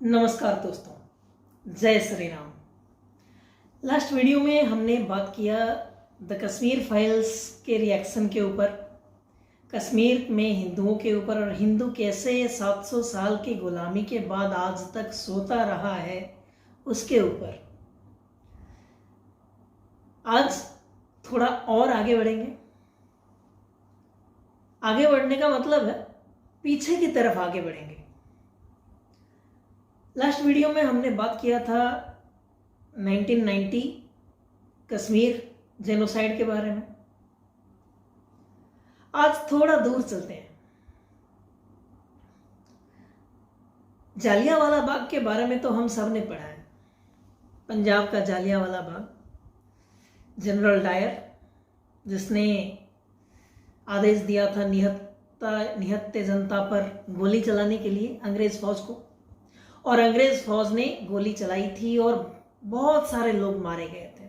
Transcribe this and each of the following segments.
नमस्कार दोस्तों, जय श्री राम। लास्ट वीडियो में हमने बात किया द कश्मीर फाइल्स के रिएक्शन के ऊपर, कश्मीर में हिंदुओं के ऊपर, और हिंदू कैसे 700 साल की गुलामी के बाद आज तक सोता रहा है उसके ऊपर। आज थोड़ा और आगे बढ़ेंगे। आगे बढ़ने का मतलब है पीछे की तरफ आगे बढ़ेंगे। लास्ट वीडियो में हमने बात किया था 1990 कश्मीर जेनोसाइड के बारे में। आज थोड़ा दूर चलते हैं। जालियांवाला बाग के बारे में तो हम सब ने पढ़ा है। पंजाब का जालियांवाला बाग, जनरल डायर जिसने आदेश दिया था निहत्ते जनता पर गोली चलाने के लिए अंग्रेज फौज को, और अंग्रेज फौज ने गोली चलाई थी और बहुत सारे लोग मारे गए थे।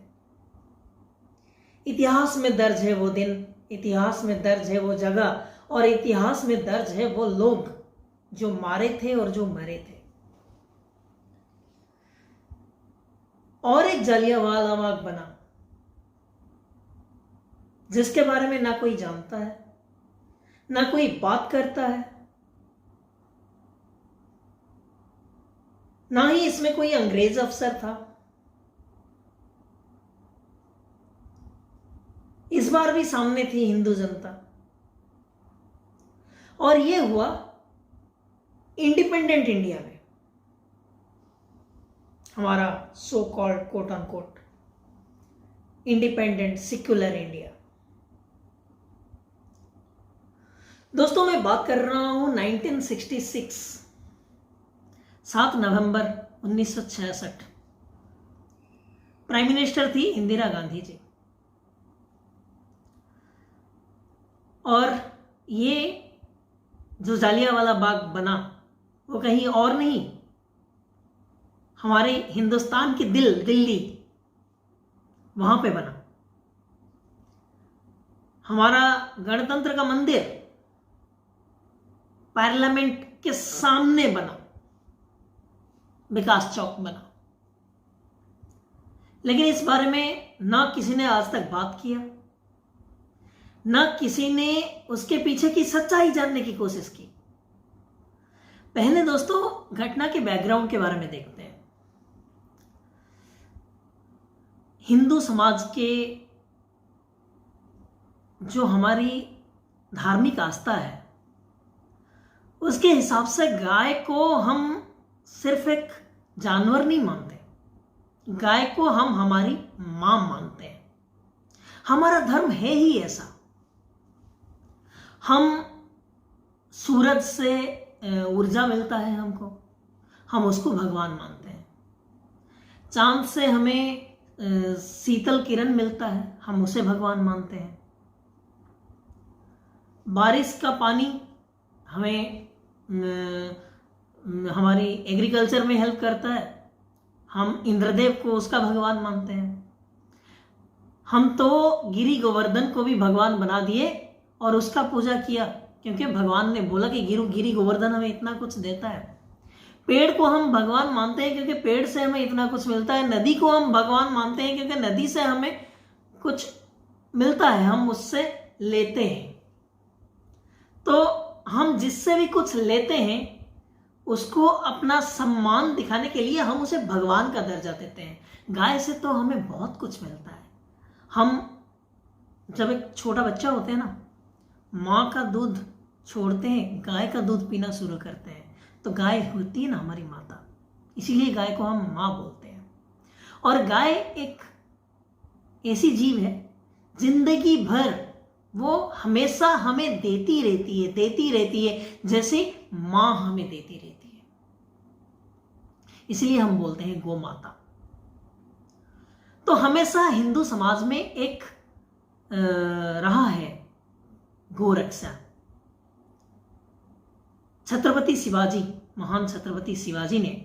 इतिहास में दर्ज है वो दिन, इतिहास में दर्ज है वो जगह, और इतिहास में दर्ज है वो लोग जो मारे थे और जो मरे थे। और एक जालियांवाला बाग बना जिसके बारे में ना कोई जानता है, ना कोई बात करता है, ना ही इसमें कोई अंग्रेज अफसर था। इस बार भी सामने थी हिंदू जनता, और यह हुआ इंडिपेंडेंट इंडिया में, हमारा so called quote on quote independent secular India. दोस्तों, मैं बात कर रहा हूं 1966, 7 नवंबर 1966। प्राइम मिनिस्टर थी इंदिरा गांधी जी, और ये जो जालियांवाला बाग बना वो कहीं और नहीं, हमारे हिंदुस्तान की दिल्ली, वहां पे बना। हमारा गणतंत्र का मंदिर पार्लियामेंट के सामने बना, विकास चौक बना। लेकिन इस बारे में ना किसी ने आज तक बात किया, ना किसी ने उसके पीछे की सच्चाई जानने की कोशिश की। पहले दोस्तों घटना के बैकग्राउंड के बारे में देखते हैं। हिंदू समाज के जो हमारी धार्मिक आस्था है उसके हिसाब से गाय को हम सिर्फ एक जानवर नहीं मानते, गाय को हम हमारी मां मानते हैं। हमारा धर्म है ही ऐसा। हम सूरज से ऊर्जा मिलता है हमको, हम उसको भगवान मानते हैं। चांद से हमें शीतल किरण मिलता है, हम उसे भगवान मानते हैं। बारिश का पानी हमें हमारी एग्रीकल्चर में हेल्प करता है, हम इंद्रदेव को उसका भगवान मानते हैं। हम तो गिरी गोवर्धन को भी भगवान बना दिए और उसका पूजा किया, क्योंकि भगवान ने बोला कि गिरी गोवर्धन हमें इतना कुछ देता है। पेड़ को हम भगवान मानते हैं क्योंकि पेड़ से हमें इतना कुछ मिलता है। नदी को हम भगवान मानते हैं क्योंकि नदी से हमें कुछ मिलता है, हम उससे लेते हैं। तो हम जिससे भी कुछ लेते हैं उसको अपना सम्मान दिखाने के लिए हम उसे भगवान का दर्जा देते हैं। गाय से तो हमें बहुत कुछ मिलता है। हम जब एक छोटा बच्चा होते हैं ना, माँ का दूध छोड़ते हैं, गाय का दूध पीना शुरू करते हैं, तो गाय होती है ना हमारी माता, इसीलिए गाय को हम माँ बोलते हैं। और गाय एक ऐसी जीव है, जिंदगी भर वो हमेशा हमें देती रहती है, जैसे मां हमें देती रहती है। इसलिए हम बोलते हैं गौ माता। तो हमेशा हिंदू समाज में एक रहा है गोरक्षा। छत्रपति शिवाजी, महान छत्रपति शिवाजी ने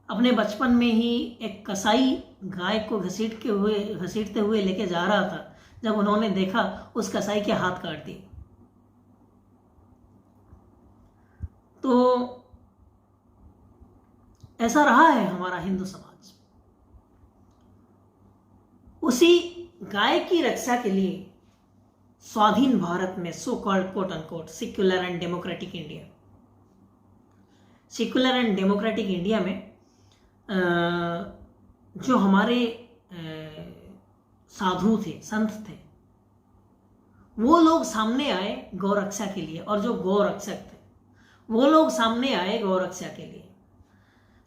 अपने बचपन में ही एक कसाई गाय को घसीटते हुए लेके जा रहा था। जब उन्होंने देखा, उस कसाई के हाथ काट दिए। तो ऐसा रहा है हमारा हिंदू समाज। उसी गाय की रक्षा के लिए स्वाधीन भारत में सो called quote unquote secular and democratic India, secular and democratic India में जो हमारे साधु थे, संत थे, वो लोग सामने आए गौरक्षा के लिए, और जो गौरक्षक थे वो लोग सामने आए गौरक्षा के लिए।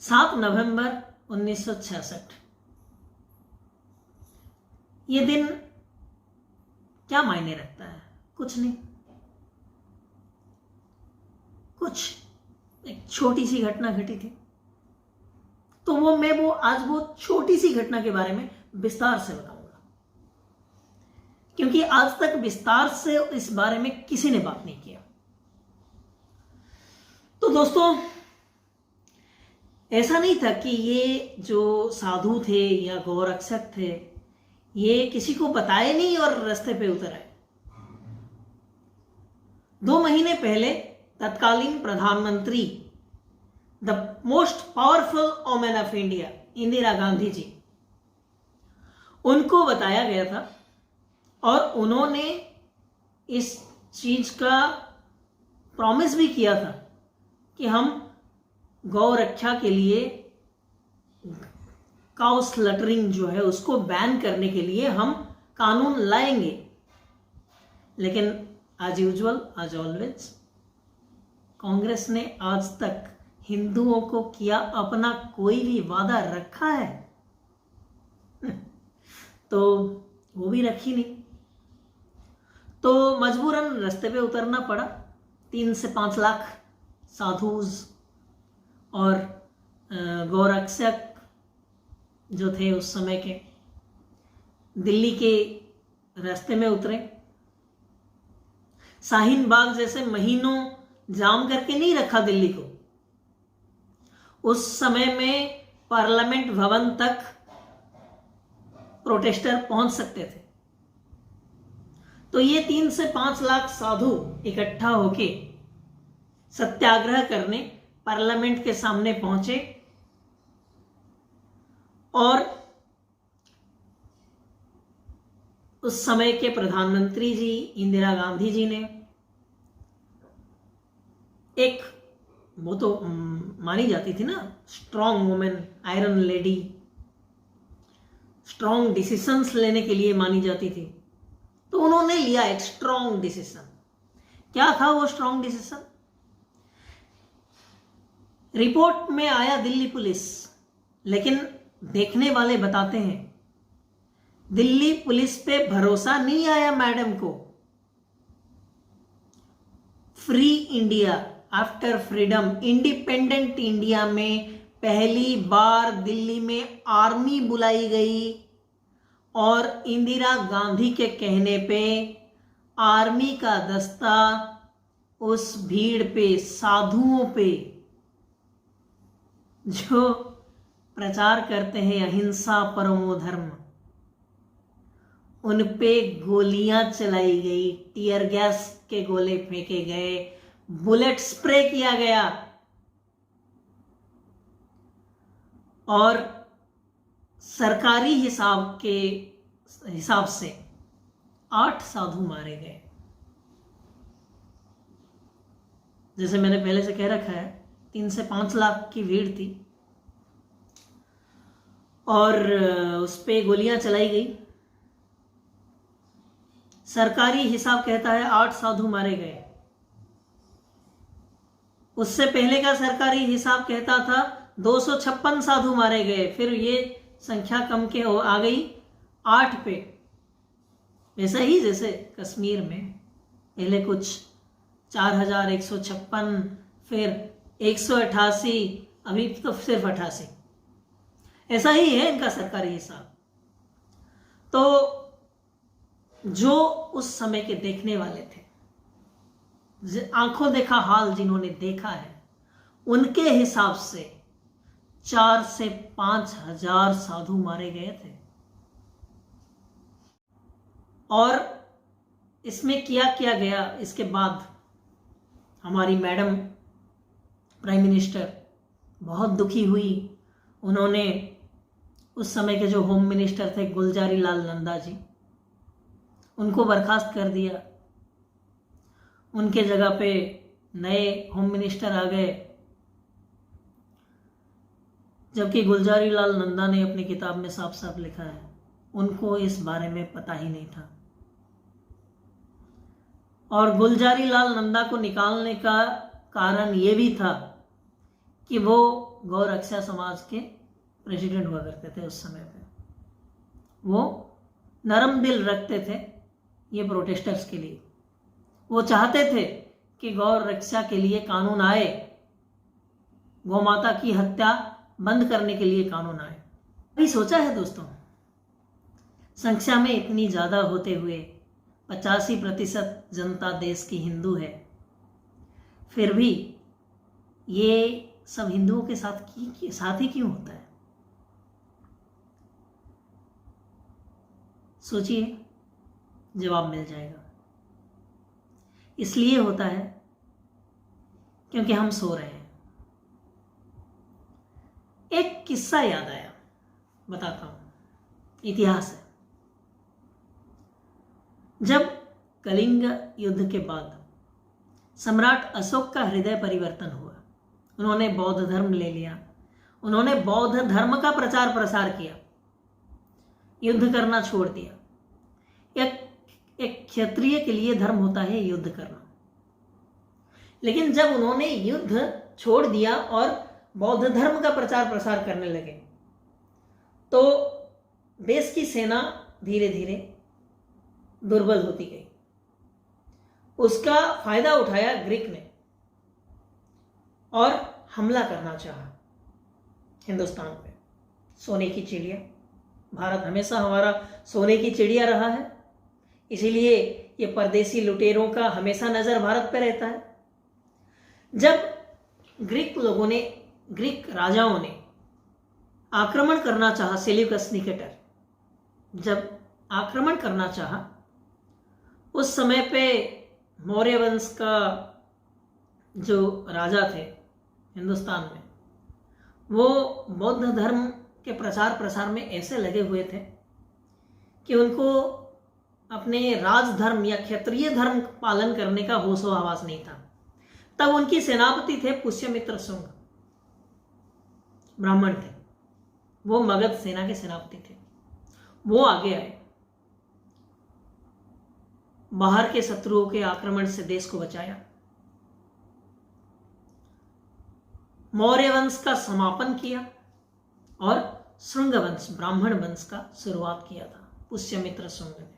7 नवंबर 1966 ये दिन क्या मायने रखता है? कुछ नहीं, कुछ एक छोटी सी घटना घटी थी। तो मैं आज वो छोटी सी घटना के बारे में विस्तार से बताऊंगा, क्योंकि आज तक विस्तार से इस बारे में किसी ने बात नहीं किया। तो दोस्तों, ऐसा नहीं था कि ये जो साधु थे या गौरक्षक थे ये किसी को बताए नहीं और रास्ते पे उतर आए। 2 महीने पहले तत्कालीन प्रधानमंत्री, the most powerful women of India, Indira Gandhi ji, उनको बताया गया था और उन्होंने इस चीज का प्रॉमिस भी किया था कि हम गौ रक्षा के लिए काउ स्लटरिंग जो है उसको बैन करने के लिए हम कानून लाएंगे। लेकिन आज यूजुअल, आज ऑलवेज, कांग्रेस ने आज तक हिंदुओं को किया अपना कोई भी वादा रखा है? तो वो भी रखी नहीं, तो मजबूरन रास्ते पे उतरना पड़ा। 3 से 5 लाख साधुज और गौरक्षक जो थे उस समय के दिल्ली के रास्ते में उतरे। शाहीन बाग जैसे महीनों जाम करके नहीं रखा दिल्ली को। उस समय में पार्लियामेंट भवन तक प्रोटेस्टर पहुंच सकते थे। तो ये 3 से 5 लाख साधु इकट्ठा होके सत्याग्रह करने पार्लियामेंट के सामने पहुंचे और उस समय के प्रधानमंत्री जी इंदिरा गांधी जी ने एक, वो तो मानी जाती थी ना strong women, iron lady, strong decisions लेने के लिए मानी जाती थी। तो उन्होंने लिया एक स्ट्रॉन्ग डिसीजन। क्या था वो स्ट्रॉन्ग डिसीजन? रिपोर्ट में आया दिल्ली पुलिस, लेकिन देखने वाले बताते हैं दिल्ली पुलिस पे भरोसा नहीं आया मैडम को। Free India after freedom, independent India में पहली बार दिल्ली में आर्मी बुलाई गई और इंदिरा गांधी के कहने पे आर्मी का दस्ता उस भीड़ पे, साधुओं पे जो प्रचार करते हैं अहिंसा परमो धर्म, उन पे गोलियां चलाई गई, टीयर गैस के गोले फेंके गए, बुलेट स्प्रे किया गया और सरकारी हिसाब से 8 साधु मारे गए। जैसे मैंने पहले से कह रखा है 3 से 5 लाख की भीड़ थी और उस पे गोलियां चलाई गई। सरकारी हिसाब कहता है 8 साधु मारे गए। उससे पहले का सरकारी हिसाब कहता था 256 साधु मारे गए। फिर ये संख्या कम के आ गई 8 पे। वैसा ही जैसे कश्मीर में पहले कुछ 4156, फिर 188, अभी तो सिर्फ 88। ऐसा ही है इनका सरकारी हिसाब। तो जो उस समय के देखने वाले थे, आंखों देखा हाल जिन्होंने देखा है, उनके हिसाब से 4 से 5 हजार साधु मारे गए थे। और इसमें किया गया, इसके बाद हमारी मैडम प्राइम मिनिस्टर बहुत दुखी हुई। उन्होंने उस समय के जो होम मिनिस्टर थे गुलजारी लाल नंदा जी, उनको बर्खास्त कर दिया। उनके जगह पे नए होम मिनिस्टर आ गए, जबकि गुलजारी लाल नंदा ने अपनी किताब में साफ साफ लिखा है उनको इस बारे में पता ही नहीं था। और गुलजारी लाल नंदा को निकालने का कारण ये भी था कि वो गौ रक्षा समाज के प्रेसिडेंट हुआ करते थे उस समय पे। वो नरम दिल रखते थे ये प्रोटेस्टर्स के लिए। वो चाहते थे कि गौ रक्षा के लिए कानून आए, गौ माता की हत्या बंद करने के लिए कानून आए। अभी सोचा है दोस्तों, संख्या में इतनी ज़्यादा होते हुए 85% जनता देश की हिंदू है, फिर भी ये सब हिंदुओं के साथ ही क्यों होता है? सोचिए, जवाब मिल जाएगा। इसलिए होता है क्योंकि हम सो रहे हैं। एक किस्सा याद आया, बताता हूं, इतिहास है। जब कलिंग युद्ध के बाद सम्राट अशोक का हृदय परिवर्तन हुआ, उन्होंने बौद्ध धर्म ले लिया, उन्होंने बौद्ध धर्म का प्रचार प्रसार किया, युद्ध करना छोड़ दिया। एक क्षत्रिय के लिए धर्म होता है युद्ध करना। लेकिन जब उन्होंने युद्ध छोड़ दिया और बौद्ध धर्म का प्रचार प्रसार करने लगे, तो देश की सेना धीरे धीरे दुर्बल होती गई। उसका फायदा उठाया ग्रीक ने और हमला करना चाहा हिंदुस्तान पे। सोने की चिड़िया, भारत हमेशा हमारा सोने की चिड़िया रहा है, इसीलिए ये परदेसी लुटेरों का हमेशा नजर भारत पे रहता है। जब ग्रीक राजाओं ने आक्रमण करना चाहा, सेल्यूकस निकेटर जब आक्रमण करना चाहा, उस समय पे मौर्य वंश का जो राजा थे हिंदुस्तान में, वो बौद्ध धर्म के प्रचार प्रसार में ऐसे लगे हुए थे कि उनको अपने राजधर्म या क्षत्रिय धर्म पालन करने का होशो हवास नहीं था। तब उनकी सेनापति थे पुष्यमित्र शुंग, ब्राह्मण थे, वो मगध सेना के सेनापति थे। वो आगे आए, बाहर के शत्रुओं के आक्रमण से देश को बचाया, मौर्य वंश का समापन किया और शुंग वंश, ब्राह्मण वंश का शुरुआत किया था पुष्यमित्र शुंग ने।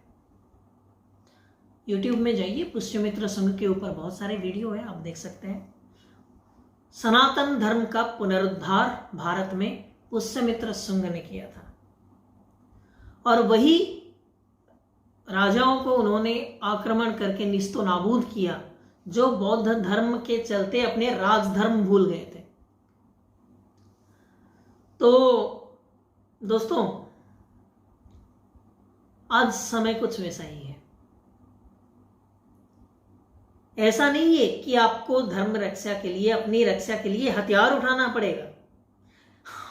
यूट्यूब में जाइए, पुष्यमित्र शुंग के ऊपर बहुत सारे वीडियो है, आप देख सकते हैं। सनातन धर्म का पुनरुद्धार भारत में पुष्यमित्र शुंग ने किया था और वही राजाओं को उन्होंने आक्रमण करके निस्तो नाबूद किया जो बौद्ध धर्म के चलते अपने राजधर्म भूल गए थे। तो दोस्तों, आज समय कुछ वैसा ही है। ऐसा नहीं है कि आपको धर्म रक्षा के लिए, अपनी रक्षा के लिए हथियार उठाना पड़ेगा।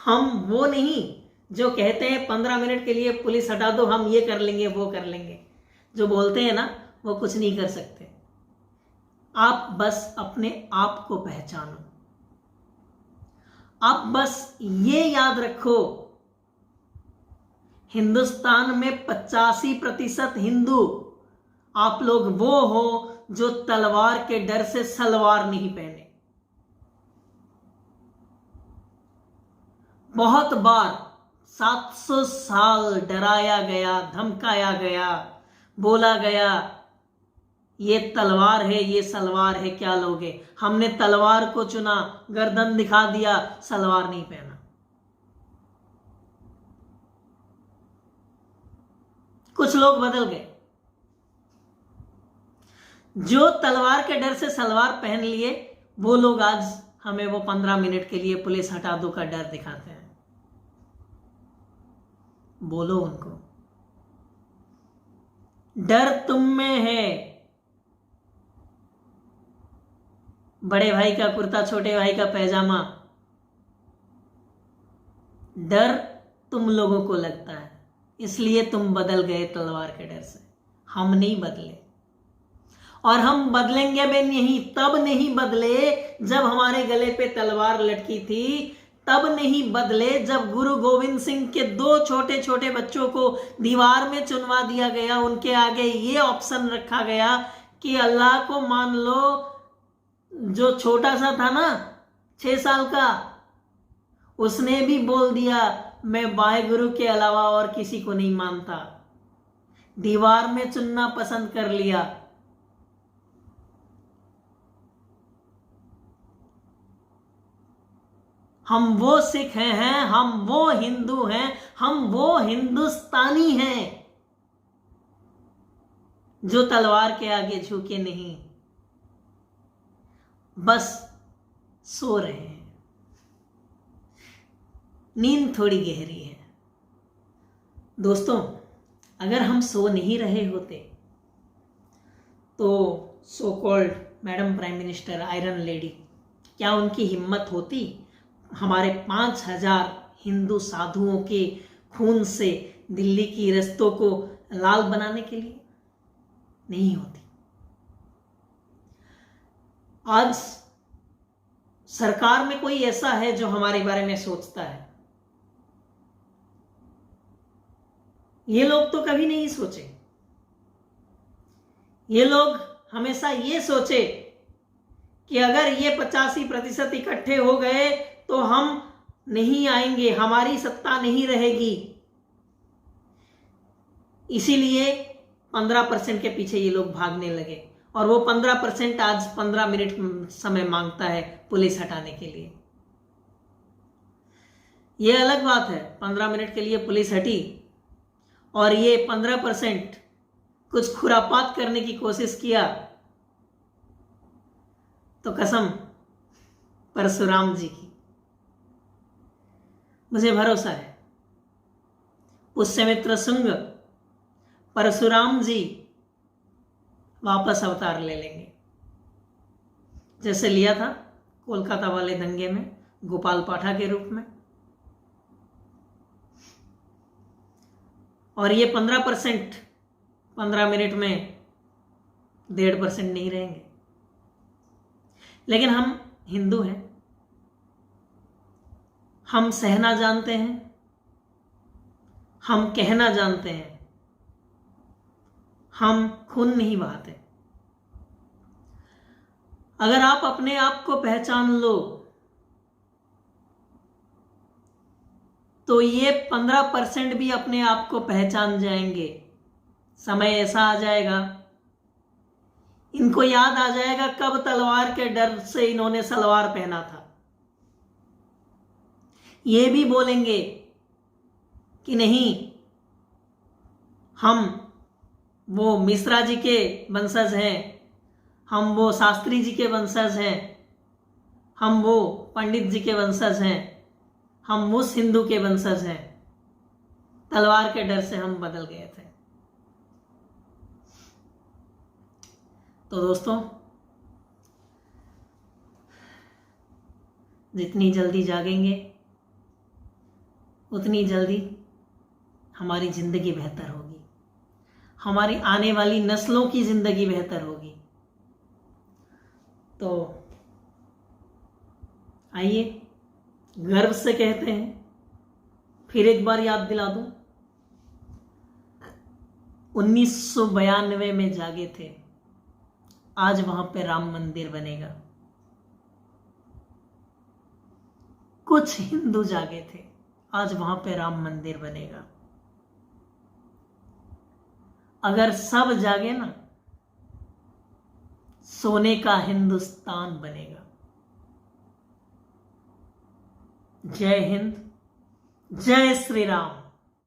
हम वो नहीं जो कहते हैं 15 मिनट के लिए पुलिस हटा दो, हम ये कर लेंगे वो कर लेंगे। जो बोलते हैं ना, वो कुछ नहीं कर सकते। आप बस अपने आप को पहचानो। आप बस ये याद रखो, हिंदुस्तान में 85% हिंदू आप लोग वो हो जो तलवार के डर से सलवार नहीं पहने। बहुत बार 700 साल डराया गया, धमकाया गया, बोला गया ये तलवार है, ये सलवार है, क्या लोगे। हमने तलवार को चुना, गर्दन दिखा दिया, सलवार नहीं पहना। कुछ लोग बदल गए, जो तलवार के डर से सलवार पहन लिए, वो लोग आज हमें वो 15 मिनट के लिए पुलिस हटा दो का डर दिखाते हैं। बोलो उनको, डर तुम में है। बड़े भाई का कुर्ता, छोटे भाई का पैजामा, डर तुम लोगों को लगता है, इसलिए तुम बदल गए तलवार के डर से। हम नहीं बदले, और हम बदलेंगे भी नहीं। तब नहीं बदले जब हमारे गले पे तलवार लटकी थी, तब नहीं बदले जब गुरु गोविंद सिंह के 2 छोटे छोटे बच्चों को दीवार में चुनवा दिया गया। उनके आगे ये ऑप्शन रखा गया कि अल्लाह को मान लो। जो छोटा सा था ना 6 साल का, उसने भी बोल दिया मैं वाहेगुरु के अलावा और किसी को नहीं मानता। दीवार में चुनना पसंद कर लिया। हम वो सिख हैं, हम वो हिंदू हैं, हम वो हिंदुस्तानी हैं जो तलवार के आगे झुके नहीं, बस सो रहे हैं। नींद थोड़ी गहरी है दोस्तों। अगर हम सो नहीं रहे होते तो so called madam prime minister, iron lady, क्या उनकी हिम्मत होती हमारे 5000 हिंदू साधुओं के खून से दिल्ली की रस्तों को लाल बनाने के लिए? नहीं होती। आज सरकार में कोई ऐसा है जो हमारे बारे में सोचता है? ये लोग तो कभी नहीं सोचे। ये लोग हमेशा ये सोचे कि अगर ये 85% इकट्ठे हो गए तो हम नहीं आएंगे, हमारी सत्ता नहीं रहेगी। इसीलिए 15% के पीछे ये लोग भागने लगे, और वो 15% आज 15 मिनट समय मांगता है पुलिस हटाने के लिए। ये अलग बात है, 15 मिनट के लिए पुलिस हटी, और ये 15% कुछ खुरापात करने की कोशिश किया तो कसम परशुराम जी की, मुझे भरोसा है पुष्यमित्र शुंग परशुराम जी वापस अवतार ले लेंगे, जैसे लिया था कोलकाता वाले दंगे में गोपाल पाठा के रूप में। और ये 15% 15 मिनट में 1.5% नहीं रहेंगे। लेकिन हम हिंदू हैं, हम सहना जानते हैं, हम कहना जानते हैं, हम खून नहीं बहाते। अगर आप अपने आप को पहचान लो तो ये 15% भी अपने आप को पहचान जाएंगे। समय ऐसा आ जाएगा, इनको याद आ जाएगा कब तलवार के डर से इन्होंने सलवार पहना था। ये भी बोलेंगे कि नहीं, हम वो मिश्रा जी के वंशज हैं, हम वो शास्त्री जी के वंशज हैं, हम वो पंडित जी के वंशज हैं, हम उस हिंदू के वंशज हैं। तलवार के डर से हम बदल गए थे। तो दोस्तों, जितनी जल्दी जागेंगे उतनी जल्दी हमारी जिंदगी बेहतर होगी, हमारी आने वाली नस्लों की जिंदगी बेहतर होगी। तो आइए गर्व से कहते हैं, फिर एक बार याद दिला दूं, 1992 में जागे थे, आज वहां पे राम मंदिर बनेगा। कुछ हिंदू जागे थे, आज वहां पे राम मंदिर बनेगा। अगर सब जागे ना, सोने का हिंदुस्तान बनेगा। जय हिंद, जय श्री राम।